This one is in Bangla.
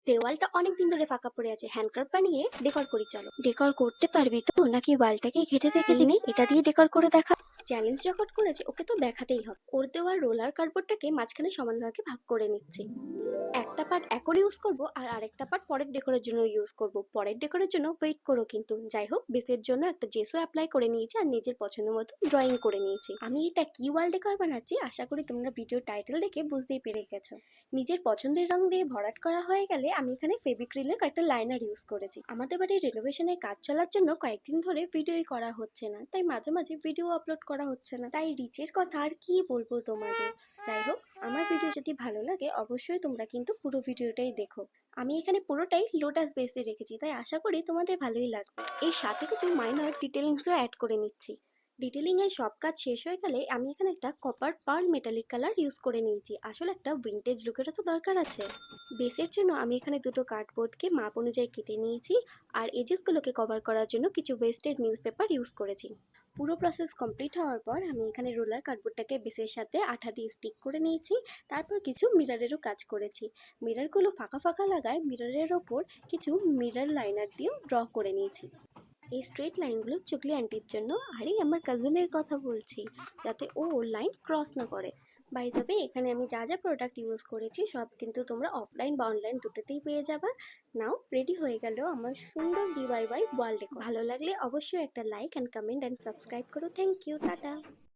দেওয়ালটা অনেকদিন ধরে ফাঁকা পড়ে আছে, হ্যান্ডক্রাফট বানিয়ে ডেকর করি। চলো, ডেকর করতে পারবি তো নাকি ওয়ালটাকে ঘেটে রেখে দিবি? এটা দিয়ে ডেকর করে দেখা। চ্যালেঞ্জ যখন করেছে ওকে তো দেখাতেই হবে। ওর দেওয়ার রোলার কার্ডবোর্ডটাকে মাঝখানে সমান ভাগে ভাগ করে নিচ্ছি। একটা পার্ট এখন ইউজ করব আর আরেকটা পার্ট পরের ডেকোরের জন্য ইউজ করব। পরের ডেকোরের জন্য ওয়েট করো কিন্তু। যাই হোক, বেসের জন্য একটা জেসও অ্যাপ্লাই করে নিয়েছি আর নিজের পছন্দ মতো ড্রয়িং করে নিয়েছি। আমি এটা কি ওয়াল ডেকোর বানাচ্ছি আশা করি তোমরা ভিডিও টাইটেল দেখে বুঝতেই পেরে গেছো। নিজের পছন্দের রং দিয়ে ভরাট করা হয়ে গেলে আমি এখানে ফেভিক্রিলের কয়েকটা লাইনার ইউজ করেছি। আমাদের বাড়ির রেনোভেশনের কাজ চলার জন্য কয়েকদিন ধরে ভিডিওই করা হচ্ছে না, তাই মাঝে মাঝে ভিডিও আপলোড করা হচ্ছে না। তাই রিচের কথা আর কি বলবো তোমাদের। যাই হোক, আমার ভিডিও যদি ভালো লাগে অবশ্যই তোমরা কিন্তু পুরো ভিডিওটাই দেখো। আমি এখানে পুরোটাই লোটাস বেসে রেখেছি, তাই আশা করি তোমাদের ভালোই লাগবে। এর সাথে কিছু মাইনর ডিটেলিংসও অ্যাড করে নিচ্ছি। ডিটেলিং এর সব কাজ শেষ হয়ে গেলে আমি এখানে একটা copper pearl metallic colour use করে নিয়েছি। আসলে একটা উইন্টেজ লুকেরও তো দরকার আছে। বেসের জন্য আমি এখানে দুটো কার্ডবোর্ডকে মাপ অনুযায়ী কেটে নিয়েছি আর এজেসগুলোকে কভার করার জন্য কিছু ওয়েস্টেড নিউজ পেপার ইউজ করেছি। পুরো প্রসেস কমপ্লিট হওয়ার পর আমি এখানে রোলার কার্ডবোর্ডটাকে বেসের সাথে আঠা দিয়ে স্টিক করে নিয়েছি। তারপর কিছু মিররেরও কাজ করেছি। মিররগুলো ফাঁকা ফাঁকা লাগায় মিররের ওপর কিছু মিরর লাইনার দিয়েও ড্র করে নিয়েছি। এই স্ট্রেট লাইনগুলো চুগলি আন্টির জন্য। আরে আমার কাজিনের কথা বলছি, যাতে ও ওর লাইন ক্রস না করে। বাই দ্য ওয়ে, এখানে আমি যা যা প্রোডাক্ট ইউজ করেছি সব কিন্তু তোমরা অফলাইন বা অনলাইন দুটোতেই পেয়ে যাবে। নাও রেডি হয়ে গেল আমার সুন্দর ডিআইওয়াই ওয়াল ডেকোর। ভালো লাগলে অবশ্যই একটা like and comment and subscribe করো। Thank you, tata.